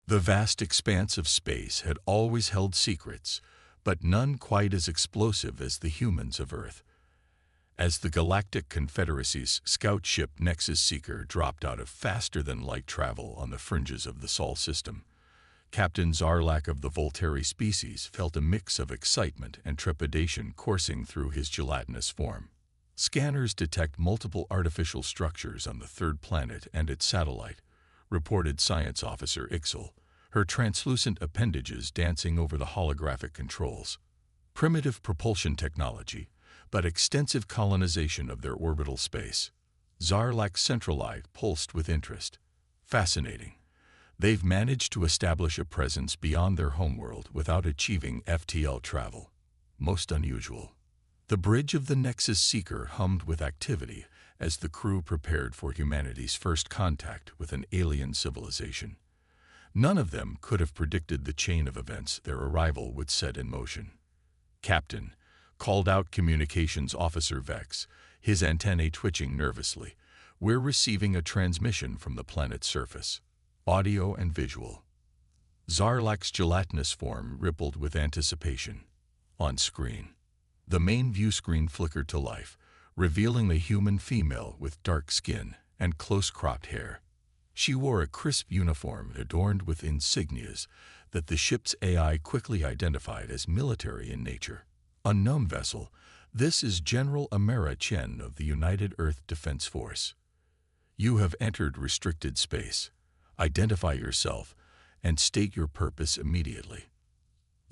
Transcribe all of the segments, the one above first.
The vast expanse of space had always held secrets, but none quite as explosive as the humans of Earth. As the Galactic Confederacy's scout ship Nexus Seeker dropped out of faster-than-light travel on the fringes of the Sol system, Captain Zarlak of the Volteri species felt a mix of excitement and trepidation coursing through his gelatinous form. Scanners detect multiple artificial structures on the third planet and its satellite, reported Science Officer Ixel, her translucent appendages dancing over the holographic controls. Primitive propulsion technology, but extensive colonization of their orbital space. Zarlak's central eye pulsed with interest. Fascinating. They've managed to establish a presence beyond their homeworld without achieving FTL travel. Most unusual. The bridge of the Nexus Seeker hummed with activity as the crew prepared for humanity's first contact with an alien civilization. None of them could have predicted the chain of events their arrival would set in motion. "Captain," called out Communications Officer Vex, his antennae twitching nervously, "we're receiving a transmission from the planet's surface. Audio and visual." Zarlak's gelatinous form rippled with anticipation. On screen, the main view screen flickered to life, revealing the human female with dark skin and close-cropped hair. She wore a crisp uniform adorned with insignias that the ship's AI quickly identified as military in nature. "Unknown vessel, this is General Amara Chen of the United Earth Defense Force. You have entered restricted space. Identify yourself and state your purpose immediately."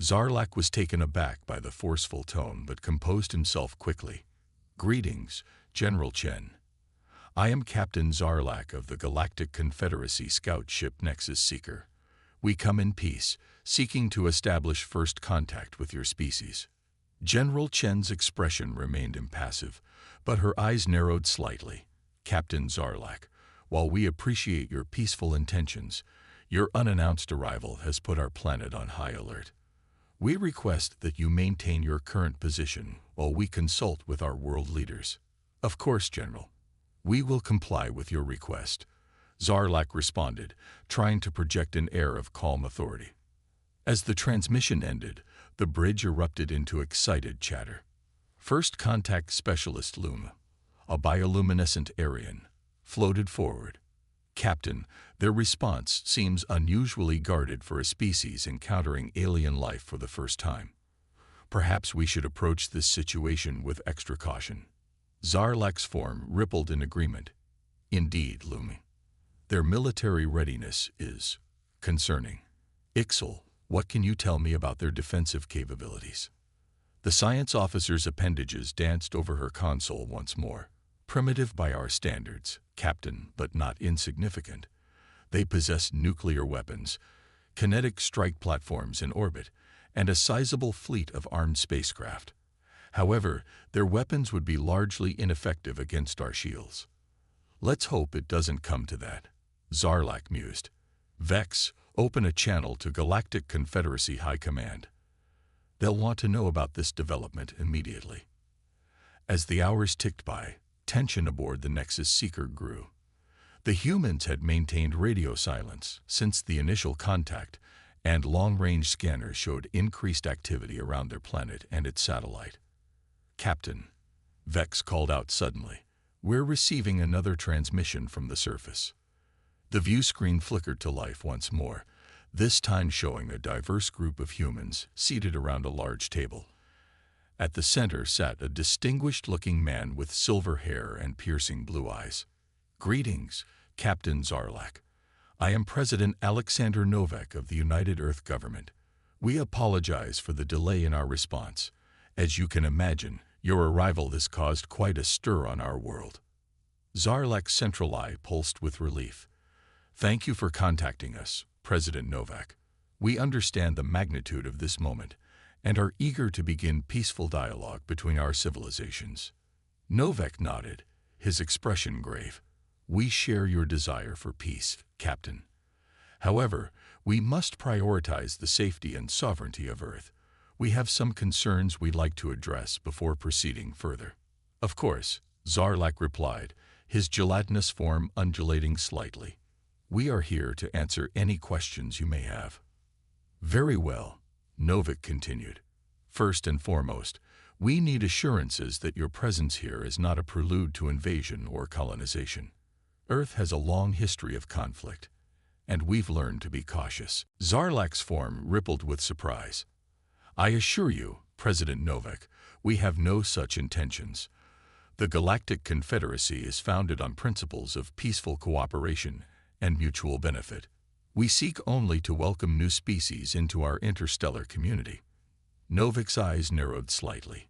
Zarlak was taken aback by the forceful tone but composed himself quickly. "Greetings, General Chen. I am Captain Zarlak of the Galactic Confederacy scout ship Nexus Seeker. We come in peace, seeking to establish first contact with your species." General Chen's expression remained impassive, but her eyes narrowed slightly. "Captain Zarlak, while we appreciate your peaceful intentions, your unannounced arrival has put our planet on high alert. We request that you maintain your current position while we consult with our world leaders." "Of course, General. We will comply with your request," Zarlak responded, trying to project an air of calm authority. As the transmission ended, the bridge erupted into excited chatter. First Contact Specialist Luma, a bioluminescent Aryan, floated forward. "Captain, their response seems unusually guarded for a species encountering alien life for the first time. Perhaps we should approach this situation with extra caution." Zarlak's form rippled in agreement. "Indeed, Lumi. Their military readiness is concerning. Ixel, what can you tell me about their defensive capabilities?" The science officer's appendages danced over her console once more. "Primitive by our standards, Captain, but not insignificant. They possess nuclear weapons, kinetic strike platforms in orbit, and a sizable fleet of armed spacecraft. However, their weapons would be largely ineffective against our shields." "Let's hope it doesn't come to that," Zarlak mused. "Vex, open a channel to Galactic Confederacy High Command. They'll want to know about this development immediately." As the hours ticked by, tension aboard the Nexus Seeker grew. The humans had maintained radio silence since the initial contact, and long-range scanners showed increased activity around their planet and its satellite. "Captain," Vex called out suddenly, "we're receiving another transmission from the surface." The view screen flickered to life once more, this time showing a diverse group of humans seated around a large table. At the center sat a distinguished-looking man with silver hair and piercing blue eyes. "Greetings, Captain Zarlak. I am President Alexander Novak of the United Earth Government. We apologize for the delay in our response. As you can imagine, your arrival has caused quite a stir on our world." Zarlak's central eye pulsed with relief. "Thank you for contacting us, President Novak. We understand the magnitude of this moment and are eager to begin peaceful dialogue between our civilizations." Novak nodded, his expression grave. "We share your desire for peace, Captain. However, we must prioritize the safety and sovereignty of Earth. We have some concerns we'd like to address before proceeding further." "Of course," Zarlak replied, his gelatinous form undulating slightly. We are here to answer any questions you may have. Very well, Novik continued. First and foremost, we need assurances that your presence here is not a prelude to invasion or colonization. Earth has a long history of conflict, and we've learned to be cautious. Zarlak's form rippled with surprise. I assure you, President Novik, we have no such intentions. The Galactic Confederacy is founded on principles of peaceful cooperation and mutual benefit. We seek only to welcome new species into our interstellar community. Novik's eyes narrowed slightly.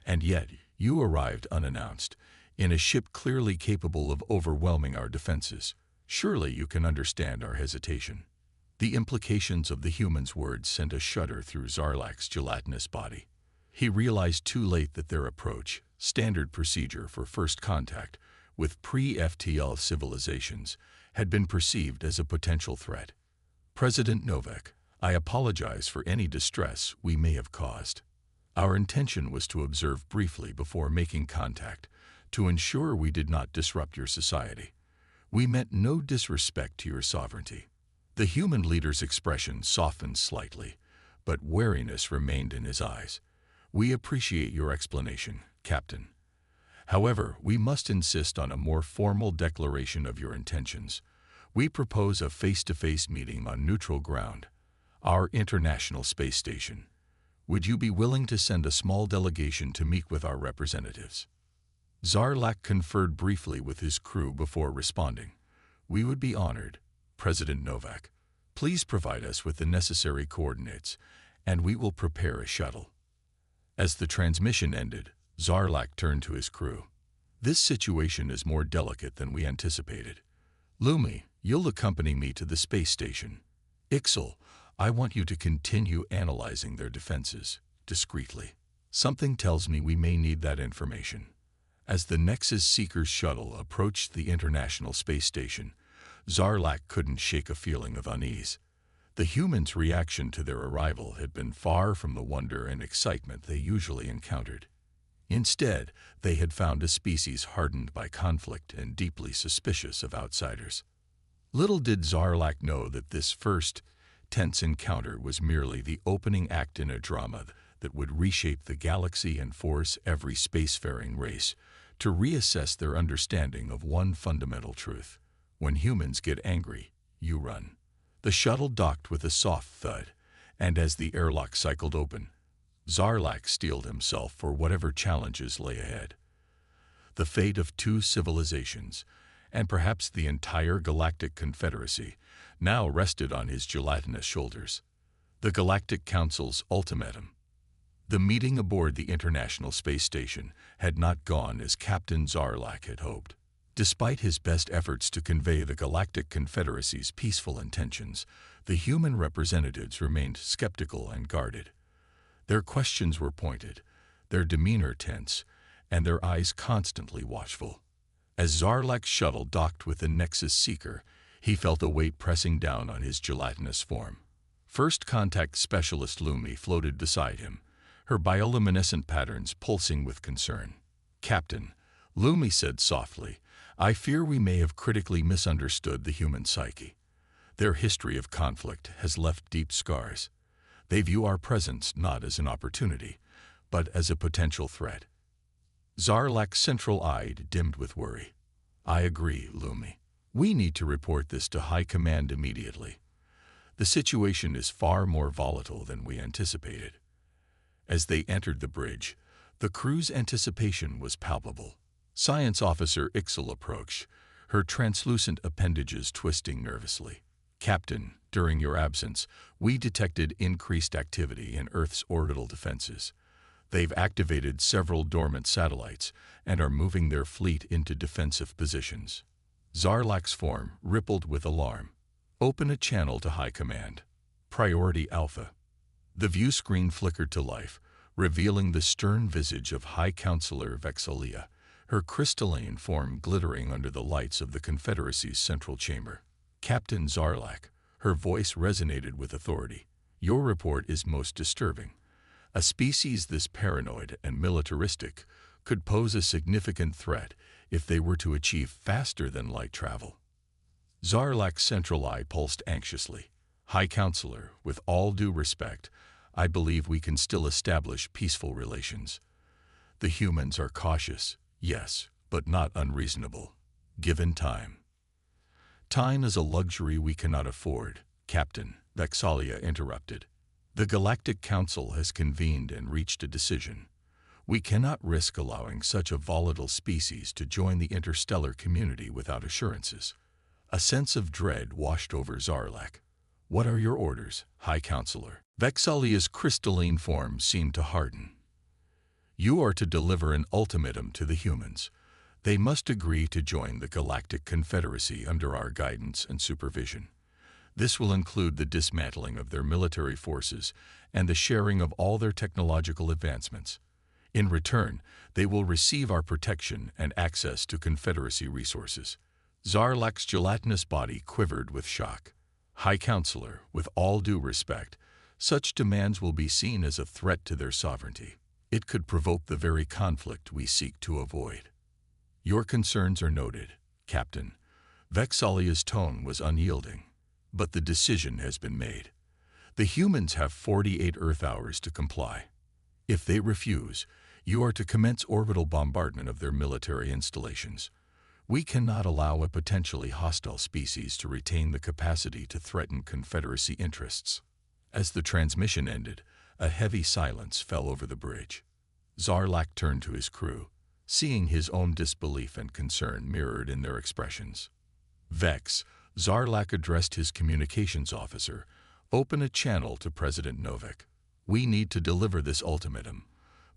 And yet, you arrived unannounced, in a ship clearly capable of overwhelming our defenses. Surely you can understand our hesitation. The implications of the human's words sent a shudder through Zarlak's gelatinous body. He realized too late that their approach, standard procedure for first contact with pre-FTL civilizations, had been perceived as a potential threat. President Novik, I apologize for any distress we may have caused. Our intention was to observe briefly before making contact, to ensure we did not disrupt your society. We meant no disrespect to your sovereignty. The human leader's expression softened slightly, but wariness remained in his eyes. We appreciate your explanation, Captain. However, we must insist on a more formal declaration of your intentions. We propose a face-to-face meeting on neutral ground, our International Space Station. Would you be willing to send a small delegation to meet with our representatives? Zarlak conferred briefly with his crew before responding. We would be honored, President Novak. Please provide us with the necessary coordinates, and we will prepare a shuttle. As the transmission ended, Zarlak turned to his crew. This situation is more delicate than we anticipated. Lumi, you'll accompany me to the space station. Ixel, I want you to continue analyzing their defenses, discreetly. Something tells me we may need that information. As the Nexus Seeker's shuttle approached the International Space Station, Zarlak couldn't shake a feeling of unease. The humans' reaction to their arrival had been far from the wonder and excitement they usually encountered. Instead, they had found a species hardened by conflict and deeply suspicious of outsiders. Little did Zarlak know that this first, tense encounter was merely the opening act in a drama that would reshape the galaxy and force every spacefaring race to reassess their understanding of one fundamental truth. When humans get angry, you run. The shuttle docked with a soft thud, and as the airlock cycled open, Zarlak steeled himself for whatever challenges lay ahead. The fate of two civilizations, and perhaps the entire Galactic Confederacy, now rested on his gelatinous shoulders. The Galactic Council's ultimatum. The meeting aboard the International Space Station had not gone as Captain Zarlak had hoped. Despite his best efforts to convey the Galactic Confederacy's peaceful intentions, the human representatives remained skeptical and guarded. Their questions were pointed, their demeanor tense, and their eyes constantly watchful. As Zarlak's shuttle docked with the Nexus Seeker, he felt a weight pressing down on his gelatinous form. First Contact Specialist Lumi floated beside him, her bioluminescent patterns pulsing with concern. Captain, Lumi said softly, I fear we may have critically misunderstood the human psyche. Their history of conflict has left deep scars. They view our presence not as an opportunity, but as a potential threat. Zarlak's central eye dimmed with worry. I agree, Lumi. We need to report this to High Command immediately. The situation is far more volatile than we anticipated. As they entered the bridge, the crew's anticipation was palpable. Science Officer Ixel approached, her translucent appendages twisting nervously. Captain, during your absence, we detected increased activity in Earth's orbital defenses. They've activated several dormant satellites and are moving their fleet into defensive positions. Zarlak's form rippled with alarm. Open a channel to High Command. Priority Alpha. The view screen flickered to life, revealing the stern visage of High Counselor Vexalia, her crystalline form glittering under the lights of the Confederacy's central chamber. Captain Zarlak, her voice resonated with authority. Your report is most disturbing. A species this paranoid and militaristic could pose a significant threat if they were to achieve faster-than-light travel. Zarlak's central eye pulsed anxiously. High Counselor, with all due respect, I believe we can still establish peaceful relations. The humans are cautious, yes, but not unreasonable, given time. Time is a luxury we cannot afford, Captain, Vexalia interrupted. The Galactic Council has convened and reached a decision. We cannot risk allowing such a volatile species to join the interstellar community without assurances. A sense of dread washed over Zarlak. What are your orders, High Counselor? Vexalia's crystalline form seemed to harden. You are to deliver an ultimatum to the humans. They must agree to join the Galactic Confederacy under our guidance and supervision. This will include the dismantling of their military forces and the sharing of all their technological advancements. In return, they will receive our protection and access to Confederacy resources. Zarlak's gelatinous body quivered with shock. High Counselor, with all due respect, such demands will be seen as a threat to their sovereignty. It could provoke the very conflict we seek to avoid. Your concerns are noted, Captain. Vexalia's tone was unyielding. But the decision has been made. The humans have 48 Earth hours to comply. If they refuse, you are to commence orbital bombardment of their military installations. We cannot allow a potentially hostile species to retain the capacity to threaten Confederacy interests. As the transmission ended, a heavy silence fell over the bridge. Zarlak turned to his crew, seeing his own disbelief and concern mirrored in their expressions. Vex, Zarlak addressed his communications officer, open a channel to President Novak. We need to deliver this ultimatum,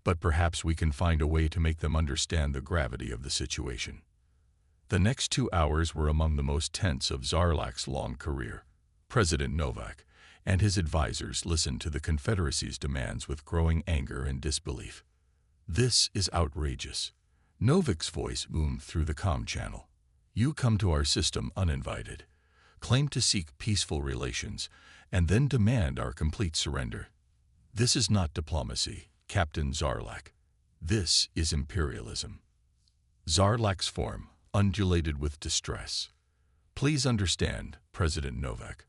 but perhaps we can find a way to make them understand the gravity of the situation. The next 2 hours were among the most tense of Zarlak's long career. President Novak and his advisors listened to the Confederacy's demands with growing anger and disbelief. This is outrageous. Novak's voice boomed through the comm channel. You come to our system uninvited, claim to seek peaceful relations, and then demand our complete surrender. This is not diplomacy, Captain Zarlak. This is imperialism. Zarlak's form undulated with distress. Please understand, President Novak.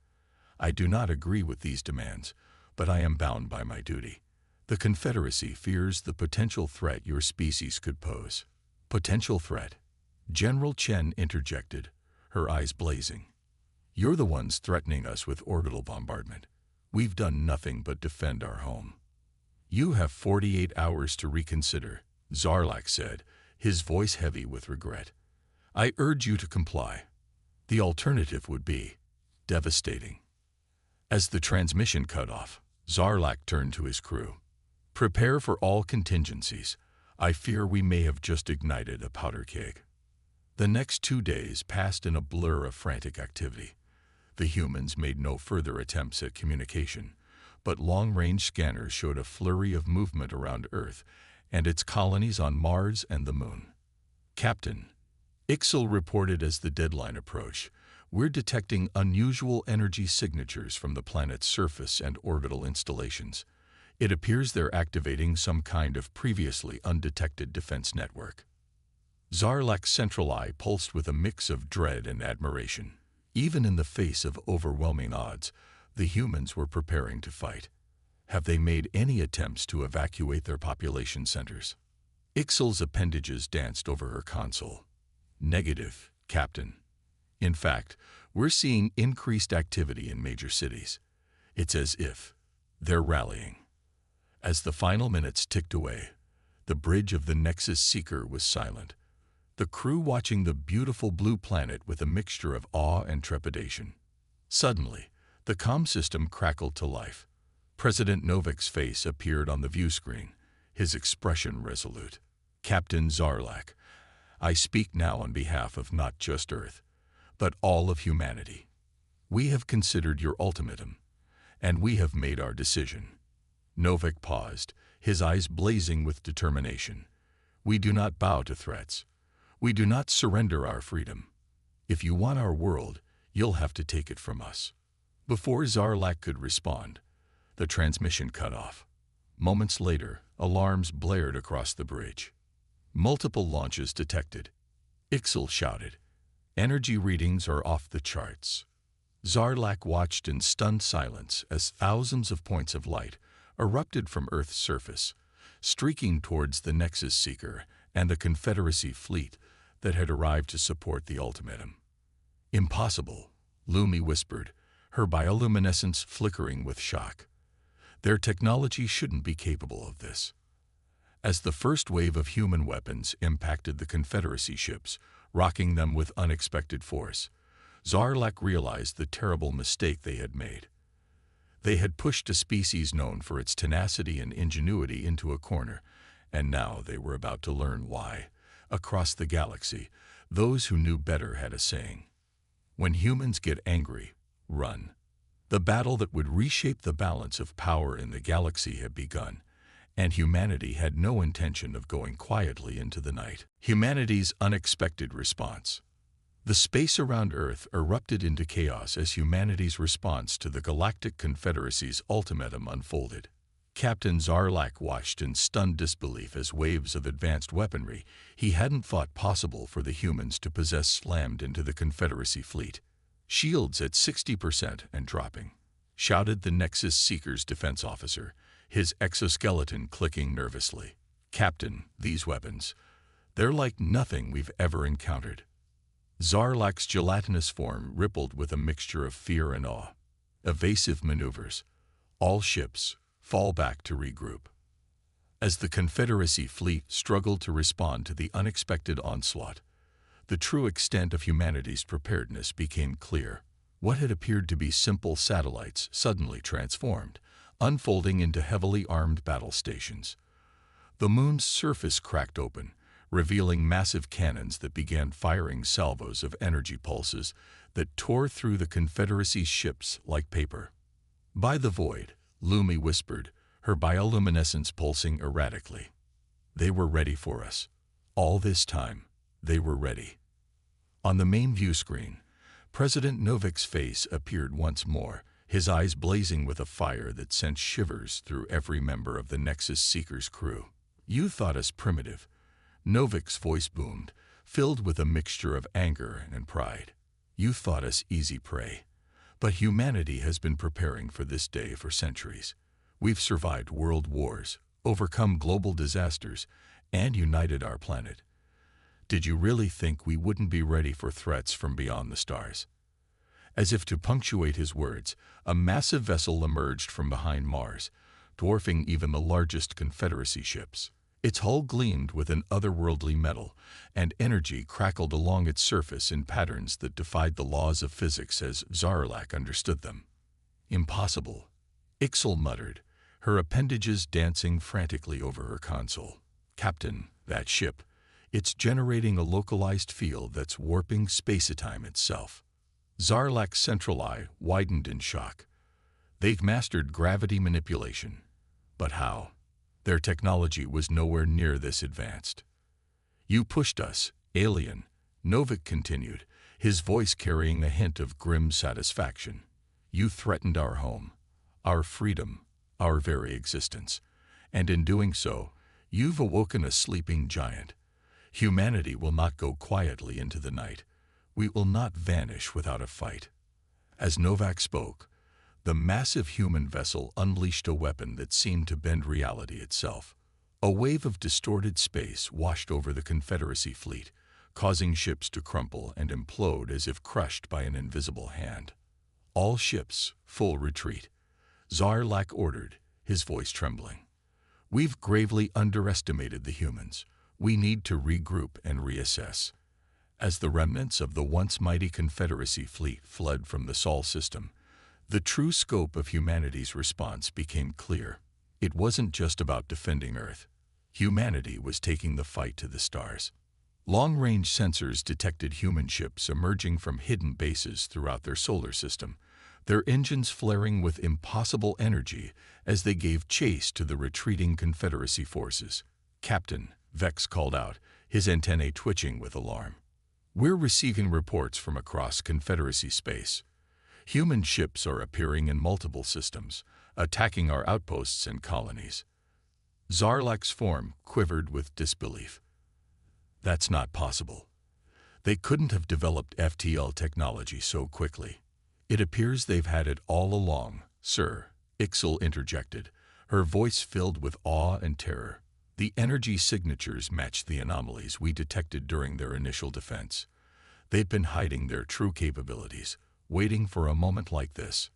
I do not agree with these demands, but I am bound by my duty. The Confederacy fears the potential threat your species could pose. Potential threat? General Chen interjected, her eyes blazing. You're the ones threatening us with orbital bombardment. We've done nothing but defend our home. You have 48 hours to reconsider, Zarlak said, his voice heavy with regret. I urge you to comply. The alternative would be devastating. As the transmission cut off, Zarlak turned to his crew. Prepare for all contingencies. I fear we may have just ignited a powder keg. The next 2 days passed in a blur of frantic activity. The humans made no further attempts at communication, but long-range scanners showed a flurry of movement around Earth and its colonies on Mars and the Moon. Captain, Ixel reported as the deadline approached, we're detecting unusual energy signatures from the planet's surface and orbital installations. It appears they're activating some kind of previously undetected defense network. Zarlak's central eye pulsed with a mix of dread and admiration. Even in the face of overwhelming odds, the humans were preparing to fight. Have they made any attempts to evacuate their population centers? Ixel's appendages danced over her console. Negative, Captain. In fact, we're seeing increased activity in major cities. It's as if they're rallying. As the final minutes ticked away, the bridge of the Nexus Seeker was silent, the crew watching the beautiful blue planet with a mixture of awe and trepidation. Suddenly, the comm system crackled to life. President Novak's face appeared on the view screen, his expression resolute. Captain Zarlak, I speak now on behalf of not just Earth, but all of humanity. We have considered your ultimatum, and we have made our decision. Novak paused, his eyes blazing with determination. We do not bow to threats. We do not surrender our freedom. If you want our world, you'll have to take it from us. Before Zarlak could respond, the transmission cut off. Moments later, alarms blared across the bridge. Multiple launches detected. Ixel shouted, Energy readings are off the charts. Zarlak watched in stunned silence as thousands of points of light erupted from Earth's surface, streaking towards the Nexus Seeker and the Confederacy fleet that had arrived to support the ultimatum. "Impossible," Lumi whispered, her bioluminescence flickering with shock. "Their technology shouldn't be capable of this." As the first wave of human weapons impacted the Confederacy ships, rocking them with unexpected force, Zarlak realized the terrible mistake they had made. They had pushed a species known for its tenacity and ingenuity into a corner, and now they were about to learn why. Across the galaxy, those who knew better had a saying: "When humans get angry, run." The battle that would reshape the balance of power in the galaxy had begun, and humanity had no intention of going quietly into the night. Humanity's unexpected response. The space around Earth erupted into chaos as humanity's response to the Galactic Confederacy's ultimatum unfolded. Captain Zarlak watched in stunned disbelief as waves of advanced weaponry he hadn't thought possible for the humans to possess slammed into the Confederacy fleet. "Shields at 60% and dropping," shouted the Nexus Seeker's defense officer, his exoskeleton clicking nervously. "Captain, these weapons, they're like nothing we've ever encountered." Zarlak's gelatinous form rippled with a mixture of fear and awe. "Evasive maneuvers. All ships, fall back to regroup." As the Confederacy fleet struggled to respond to the unexpected onslaught, the true extent of humanity's preparedness became clear. What had appeared to be simple satellites suddenly transformed, unfolding into heavily armed battle stations. The moon's surface cracked open, revealing massive cannons that began firing salvos of energy pulses that tore through the Confederacy's ships like paper. "By the void," Lumi whispered, her bioluminescence pulsing erratically. "They were ready for us. All this time, they were ready." On the main view screen, President Novik's face appeared once more, his eyes blazing with a fire that sent shivers through every member of the Nexus Seeker's crew. "You thought us primitive," Novik's voice boomed, filled with a mixture of anger and pride. "You thought us easy prey. But humanity has been preparing for this day for centuries. We've survived world wars, overcome global disasters, and united our planet. Did you really think we wouldn't be ready for threats from beyond the stars?" As if to punctuate his words, a massive vessel emerged from behind Mars, dwarfing even the largest Confederacy ships. Its hull gleamed with an otherworldly metal, and energy crackled along its surface in patterns that defied the laws of physics as Zarlak understood them. "Impossible," Ixel muttered, her appendages dancing frantically over her console. "Captain, that ship, it's generating a localized field that's warping space-time itself." Zarlak's central eye widened in shock. "They've mastered gravity manipulation. But how? Their technology was nowhere near this advanced." "You pushed us, alien," Novik continued, his voice carrying a hint of grim satisfaction. "You threatened our home, our freedom, our very existence. And in doing so, you've awoken a sleeping giant. Humanity will not go quietly into the night. We will not vanish without a fight." As Novak spoke, the massive human vessel unleashed a weapon that seemed to bend reality itself. A wave of distorted space washed over the Confederacy fleet, causing ships to crumple and implode as if crushed by an invisible hand. "All ships, full retreat," Zarlak ordered, his voice trembling. "We've gravely underestimated the humans. We need to regroup and reassess." As the remnants of the once mighty Confederacy fleet fled from the Sol system, the true scope of humanity's response became clear. It wasn't just about defending Earth. Humanity was taking the fight to the stars. Long-range sensors detected human ships emerging from hidden bases throughout their solar system, their engines flaring with impossible energy as they gave chase to the retreating Confederacy forces. "Captain," Vex called out, his antennae twitching with alarm. "We're receiving reports from across Confederacy space. Human ships are appearing in multiple systems, attacking our outposts and colonies." Zarlak's form quivered with disbelief. "That's not possible." They couldn't have developed FTL technology so quickly. It appears they've had it all along, sir, Ixel interjected, her voice filled with awe and terror. The energy signatures matched the anomalies we detected during their initial defense. They'd been hiding their true capabilities, waiting for a moment like this.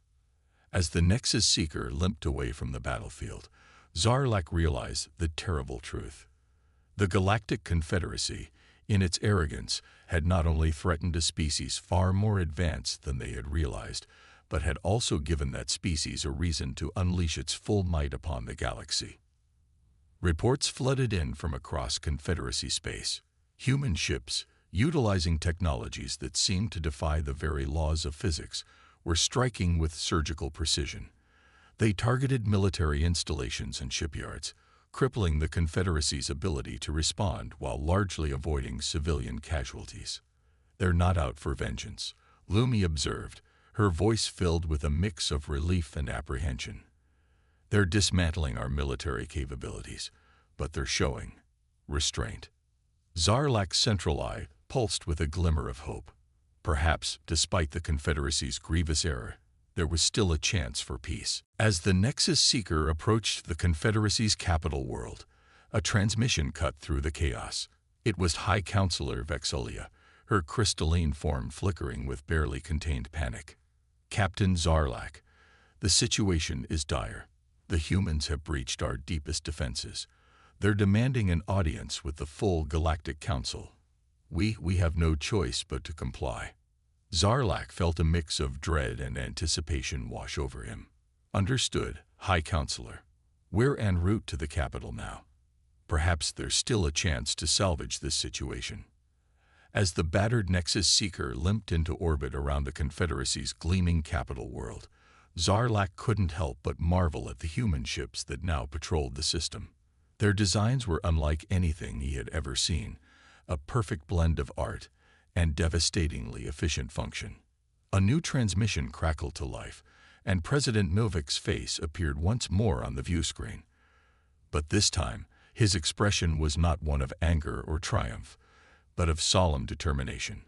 As the Nexus Seeker limped away from the battlefield, Zarlak realized the terrible truth. The Galactic Confederacy, in its arrogance, had not only threatened a species far more advanced than they had realized, but had also given that species a reason to unleash its full might upon the galaxy. Reports flooded in from across Confederacy space. Human ships, utilizing technologies that seemed to defy the very laws of physics, were striking with surgical precision. They targeted military installations and shipyards, crippling the Confederacy's ability to respond while largely avoiding civilian casualties. "They're not out for vengeance," Lumi observed, her voice filled with a mix of relief and apprehension. "They're dismantling our military capabilities, but they're showing restraint." Zarlak's central eye pulsed with a glimmer of hope. Perhaps, despite the Confederacy's grievous error, there was still a chance for peace. As the Nexus Seeker approached the Confederacy's capital world, a transmission cut through the chaos. It was High Counselor Vexalia, her crystalline form flickering with barely contained panic. "Captain Zarlak, the situation is dire. The humans have breached our deepest defenses. They're demanding an audience with the full Galactic Council. We have no choice but to comply." Zarlak felt a mix of dread and anticipation wash over him. "Understood, High Counselor. We're en route to the capital now. Perhaps there's still a chance to salvage this situation." As the battered Nexus Seeker limped into orbit around the Confederacy's gleaming capital world, Zarlak couldn't help but marvel at the human ships that now patrolled the system. Their designs were unlike anything he had ever seen, a perfect blend of art and devastatingly efficient function. A new transmission crackled to life, and President Novik's face appeared once more on the view screen. But this time, his expression was not one of anger or triumph, but of solemn determination.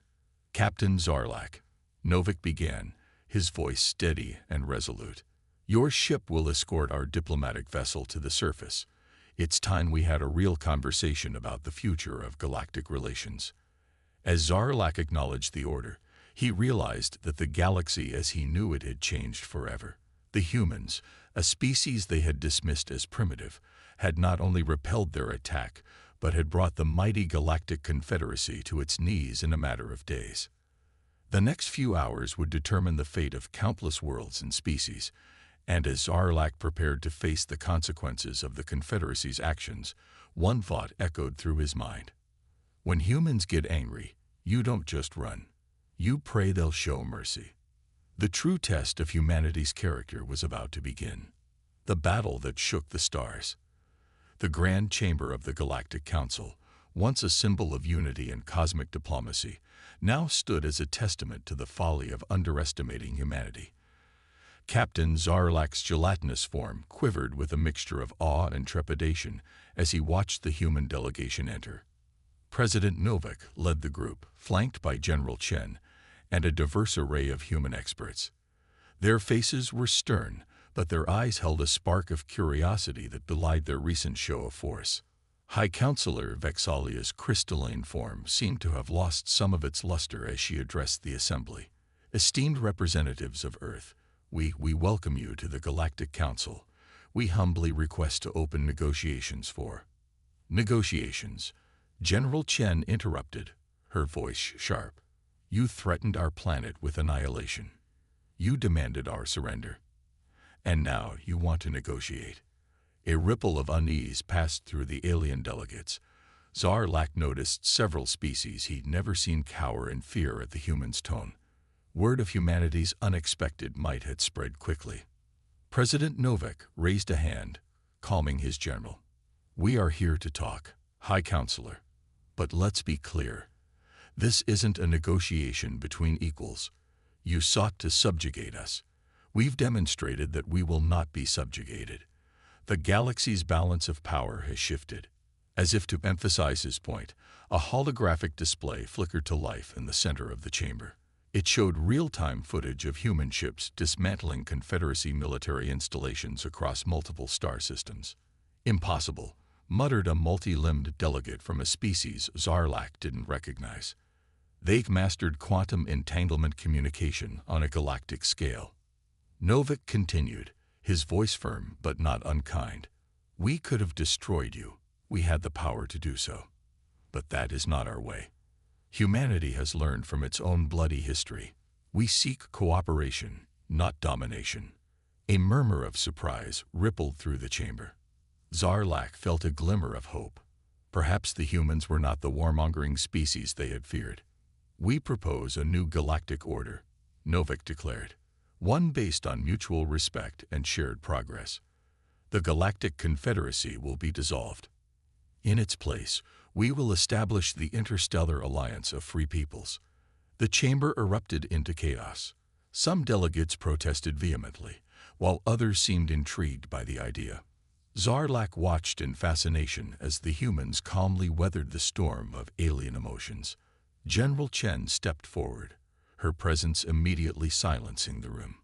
"Captain Zarlak," Novik began, his voice steady and resolute, "your ship will escort our diplomatic vessel to the surface. It's time we had a real conversation about the future of galactic relations." As Zarlak acknowledged the order, he realized that the galaxy as he knew it had changed forever. The humans, a species they had dismissed as primitive, had not only repelled their attack, but had brought the mighty Galactic Confederacy to its knees in a matter of days. The next few hours would determine the fate of countless worlds and species, and as Zarlak prepared to face the consequences of the Confederacy's actions, one thought echoed through his mind. When humans get angry, you don't just run. You pray they'll show mercy. The true test of humanity's character was about to begin. The battle that shook the stars. The Grand Chamber of the Galactic Council, once a symbol of unity and cosmic diplomacy, now stood as a testament to the folly of underestimating humanity. Captain Zarlak's gelatinous form quivered with a mixture of awe and trepidation as he watched the human delegation enter. President Novik led the group, flanked by General Chen and a diverse array of human experts. Their faces were stern, but their eyes held a spark of curiosity that belied their recent show of force. High Counselor Vexalia's crystalline form seemed to have lost some of its luster as she addressed the assembly. "Esteemed representatives of Earth, we welcome you to the Galactic Council. We humbly request to open negotiations for..." "Negotiations," General Chen interrupted, her voice sharp. "You threatened our planet with annihilation. You demanded our surrender. And now you want to negotiate." A ripple of unease passed through the alien delegates. Zarlak noticed several species he'd never seen cower in fear at the human's tone. Word of humanity's unexpected might had spread quickly. President Novik raised a hand, calming his general. "We are here to talk, High Counselor. But let's be clear. This isn't a negotiation between equals. You sought to subjugate us. We've demonstrated that we will not be subjugated. The galaxy's balance of power has shifted. As if to emphasize his point, a holographic display flickered to life in the center of the chamber. It showed real-time footage of human ships dismantling Confederacy military installations across multiple star systems. "Impossible," muttered a multi-limbed delegate from a species Zarlak didn't recognize. "They've mastered quantum entanglement communication on a galactic scale." Novak continued, his voice firm but not unkind. "We could have destroyed you. We had the power to do so. But that is not our way. Humanity has learned from its own bloody history. We seek cooperation, not domination." A murmur of surprise rippled through the chamber. Zarlak felt a glimmer of hope. Perhaps the humans were not the warmongering species they had feared. "We propose a new galactic order," Novak declared. "One based on mutual respect and shared progress. The Galactic Confederacy will be dissolved. In its place, we will establish the Interstellar Alliance of Free Peoples." The chamber erupted into chaos. Some delegates protested vehemently, while others seemed intrigued by the idea. Zarlak watched in fascination as the humans calmly weathered the storm of alien emotions. General Chen stepped forward, her presence immediately silencing the room.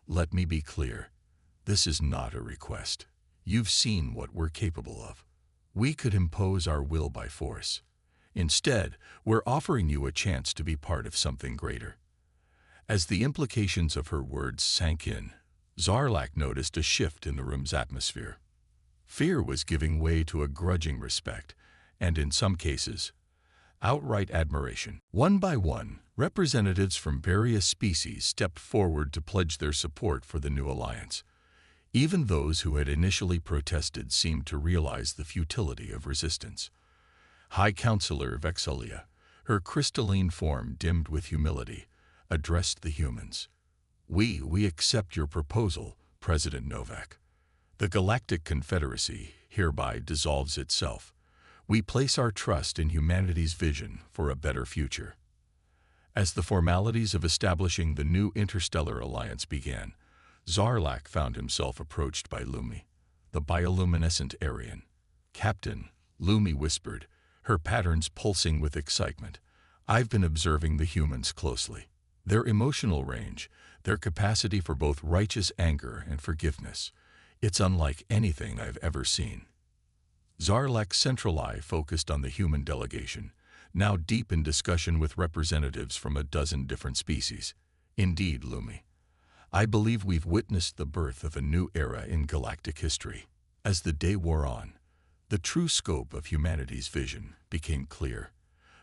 "Let me be clear. This is not a request. You've seen what we're capable of. We could impose our will by force. Instead, we're offering you a chance to be part of something greater." As the implications of her words sank in, Zarlak noticed a shift in the room's atmosphere. Fear was giving way to a grudging respect, and in some cases, outright admiration. One by one, representatives from various species stepped forward to pledge their support for the new alliance. Even those who had initially protested seemed to realize the futility of resistance. High Counselor Vexalia, her crystalline form dimmed with humility, addressed the humans. We accept your proposal, President Novak. The Galactic Confederacy hereby dissolves itself. We place our trust in humanity's vision for a better future." As the formalities of establishing the new Interstellar Alliance began, Zarlak found himself approached by Lumi, the bioluminescent Aryan. "Captain," Lumi whispered, her patterns pulsing with excitement, "I've been observing the humans closely. Their emotional range, their capacity for both righteous anger and forgiveness, it's unlike anything I've ever seen." Zarlak's central eye focused on the human delegation, now deep in discussion with representatives from a dozen different species. "Indeed, Lumi. I believe we've witnessed the birth of a new era in galactic history." As the day wore on, the true scope of humanity's vision became clear.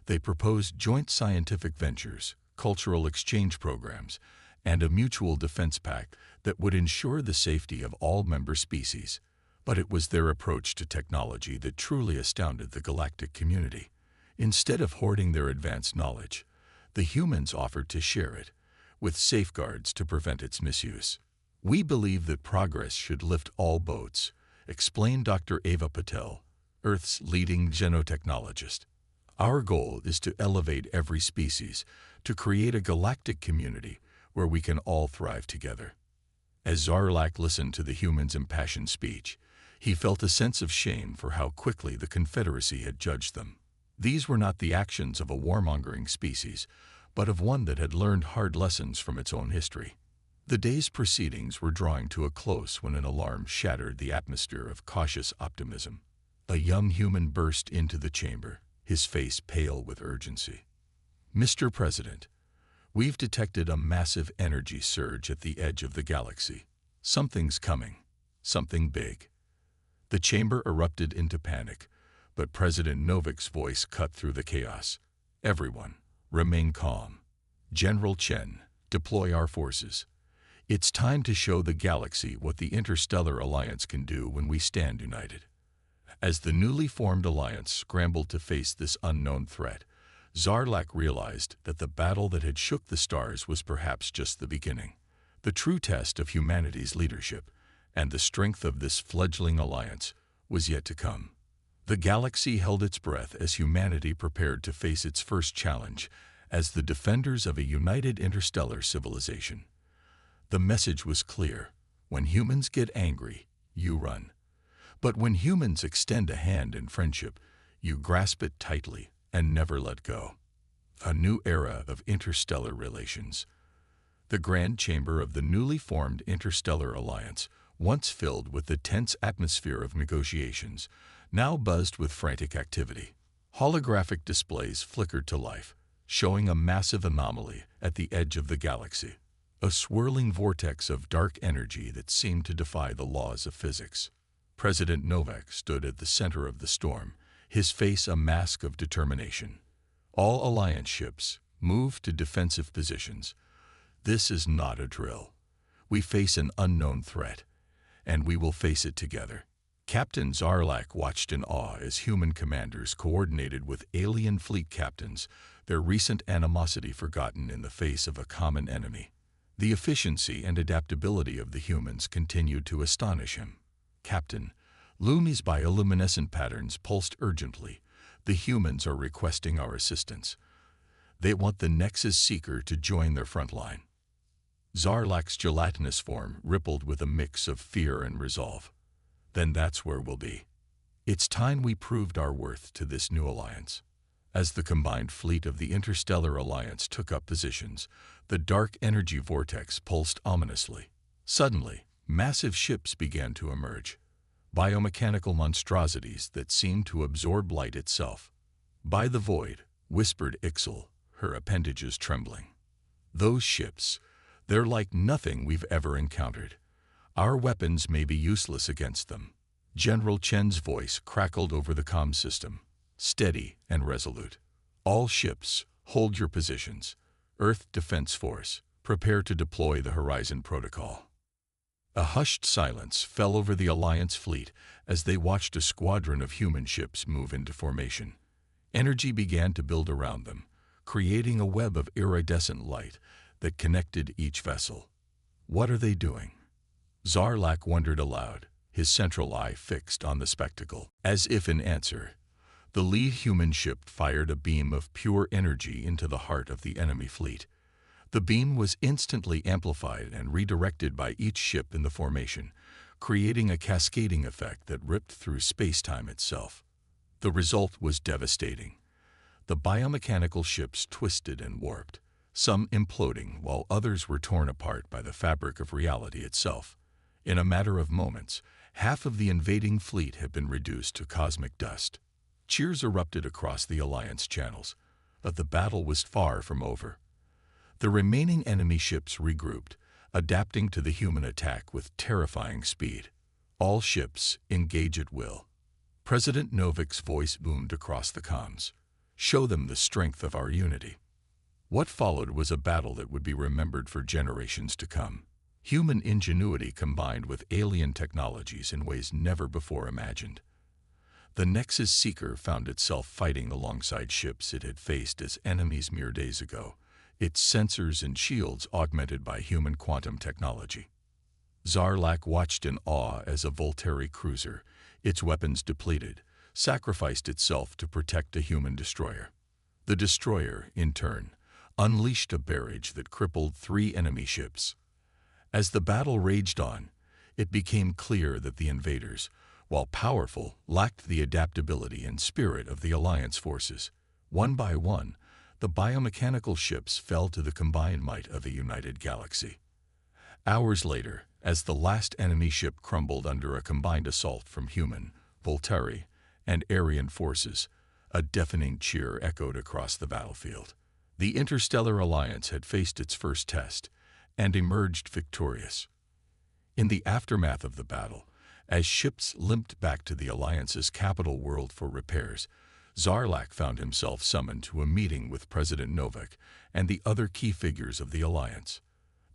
They proposed joint scientific ventures, cultural exchange programs, and a mutual defense pact that would ensure the safety of all member species. But it was their approach to technology that truly astounded the galactic community. Instead of hoarding their advanced knowledge, the humans offered to share it, with safeguards to prevent its misuse. "We believe that progress should lift all boats," explained Dr. Ava Patel, Earth's leading genotechnologist. "Our goal is to elevate every species, to create a galactic community where we can all thrive together." As Zarlak listened to the humans' impassioned speech, he felt a sense of shame for how quickly the Confederacy had judged them. These were not the actions of a warmongering species, but of one that had learned hard lessons from its own history. The day's proceedings were drawing to a close when an alarm shattered the atmosphere of cautious optimism. A young human burst into the chamber, his face pale with urgency. "Mr. President, we've detected a massive energy surge at the edge of the galaxy. Something's coming. Something big." The chamber erupted into panic, but President Novak's voice cut through the chaos. "Everyone, remain calm. General Chen, deploy our forces. It's time to show the galaxy what the Interstellar Alliance can do when we stand united." As the newly formed alliance scrambled to face this unknown threat, Zarlak realized that the battle that had shook the stars was perhaps just the beginning. The true test of humanity's leadership and the strength of this fledgling alliance was yet to come. The galaxy held its breath as humanity prepared to face its first challenge as the defenders of a united interstellar civilization. The message was clear: when humans get angry, you run. But when humans extend a hand in friendship, you grasp it tightly and never let go. A new era of interstellar relations. The grand chamber of the newly formed Interstellar Alliance, once filled with the tense atmosphere of negotiations, now buzzed with frantic activity. Holographic displays flickered to life, showing a massive anomaly at the edge of the galaxy, a swirling vortex of dark energy that seemed to defy the laws of physics. President Novak stood at the center of the storm, his face a mask of determination. All Alliance ships moved to defensive positions. This is not a drill. We face an unknown threat, and we will face it together. Captain Zarlak watched in awe as human commanders coordinated with alien fleet captains, their recent animosity forgotten in the face of a common enemy. The efficiency and adaptability of the humans continued to astonish him. Captain, Lumi's bioluminescent patterns pulsed urgently. The humans are requesting our assistance. They want the Nexus Seeker to join their front line. Zarlak's gelatinous form rippled with a mix of fear and resolve. Then that's where we'll be. It's time we proved our worth to this new alliance. As the combined fleet of the Interstellar Alliance took up positions, the dark energy vortex pulsed ominously. Suddenly, massive ships began to emerge, biomechanical monstrosities that seemed to absorb light itself. "By the void," whispered Ixel, her appendages trembling. "Those ships, they're like nothing we've ever encountered. Our weapons may be useless against them." General Chen's voice crackled over the comm system, steady and resolute. "All ships, hold your positions. Earth Defense Force, prepare to deploy the Horizon Protocol." A hushed silence fell over the Alliance fleet as they watched a squadron of human ships move into formation. Energy began to build around them, creating a web of iridescent light that connected each vessel. "What are they doing?" Zarlak wondered aloud, his central eye fixed on the spectacle. As if in answer, the lead human ship fired a beam of pure energy into the heart of the enemy fleet. The beam was instantly amplified and redirected by each ship in the formation, creating a cascading effect that ripped through space-time itself. The result was devastating. The biomechanical ships twisted and warped, some imploding while others were torn apart by the fabric of reality itself. In a matter of moments, half of the invading fleet had been reduced to cosmic dust. Cheers erupted across the Alliance channels, but the battle was far from over. The remaining enemy ships regrouped, adapting to the human attack with terrifying speed. "All ships, engage at will." President Novik's voice boomed across the comms. "Show them the strength of our unity." What followed was a battle that would be remembered for generations to come. Human ingenuity combined with alien technologies in ways never before imagined. The Nexus Seeker found itself fighting alongside ships it had faced as enemies mere days ago, its sensors and shields augmented by human quantum technology. Zarlak watched in awe as a Volteri cruiser, its weapons depleted, sacrificed itself to protect a human destroyer. The destroyer, in turn, unleashed a barrage that crippled 3 enemy ships. As the battle raged on, it became clear that the invaders, while powerful, lacked the adaptability and spirit of the Alliance forces. One by one, the biomechanical ships fell to the combined might of a united galaxy. Hours later, as the last enemy ship crumbled under a combined assault from human, Volteri, and Aryan forces, a deafening cheer echoed across the battlefield. The Interstellar Alliance had faced its first test and emerged victorious. In the aftermath of the battle, as ships limped back to the Alliance's capital world for repairs, Zarlak found himself summoned to a meeting with President Novak and the other key figures of the Alliance.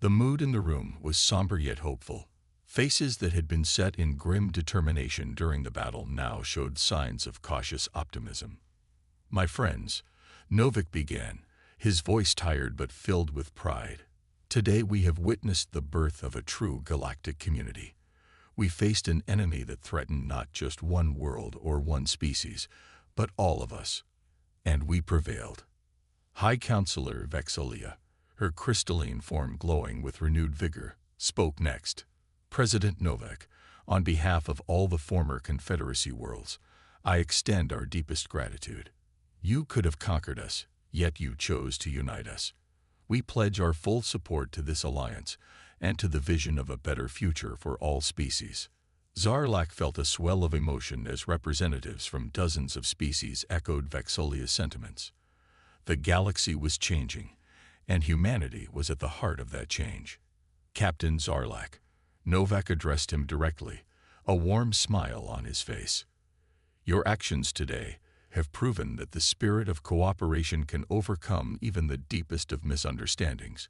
The mood in the room was somber yet hopeful. Faces that had been set in grim determination during the battle now showed signs of cautious optimism. "My friends," Novak began, his voice tired but filled with pride. "Today we have witnessed the birth of a true galactic community. We faced an enemy that threatened not just one world or one species, but all of us. And we prevailed." High Counselor Vexalia, her crystalline form glowing with renewed vigor, spoke next. "President Novak, On behalf of all the former Confederacy worlds, I extend our deepest gratitude. You could have conquered us, yet you chose to unite us. We pledge our full support to this alliance and to the vision of a better future for all species. Zarlak felt a swell of emotion as representatives from dozens of species echoed Vexolia's sentiments. The galaxy was changing, and humanity was at the heart of that change. Captain Zarlak, Novak addressed him directly, a warm smile on his face. Your actions today have proven that the spirit of cooperation can overcome even the deepest of misunderstandings.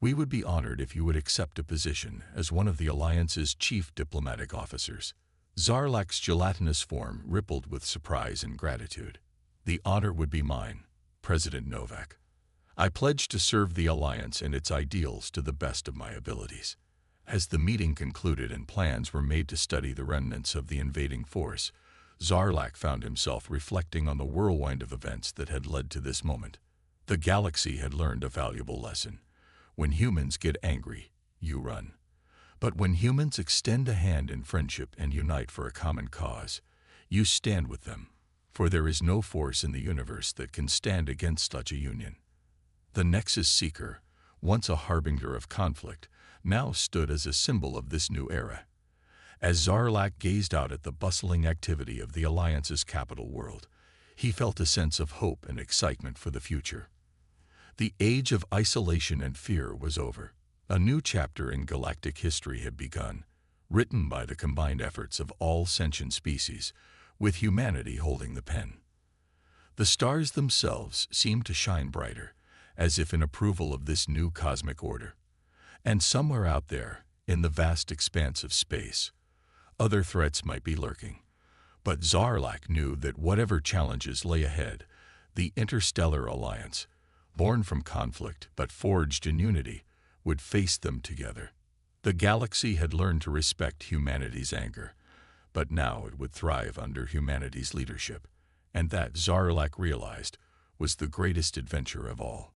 We would be honored if you would accept a position as one of the Alliance's chief diplomatic officers. Zarlak's gelatinous form rippled with surprise and gratitude. The honor would be mine, President Novak. I pledge to serve the Alliance and its ideals to the best of my abilities. As the meeting concluded and plans were made to study the remnants of the invading force, Zarlak found himself reflecting on the whirlwind of events that had led to this moment. The galaxy had learned a valuable lesson. When humans get angry, you run. But when humans extend a hand in friendship and unite for a common cause, you stand with them, for there is no force in the universe that can stand against such a union. The Nexus Seeker, once a harbinger of conflict, now stood as a symbol of this new era. As Zarlak gazed out at the bustling activity of the Alliance's capital world, he felt a sense of hope and excitement for the future. The age of isolation and fear was over. A new chapter in galactic history had begun, written by the combined efforts of all sentient species, with humanity holding the pen. The stars themselves seemed to shine brighter, as if in approval of this new cosmic order. And somewhere out there, in the vast expanse of space, other threats might be lurking. But Zarlak knew that whatever challenges lay ahead, the Interstellar Alliance, born from conflict but forged in unity, would face them together. The galaxy had learned to respect humanity's anger, but now it would thrive under humanity's leadership, and that Zarlak realized was the greatest adventure of all.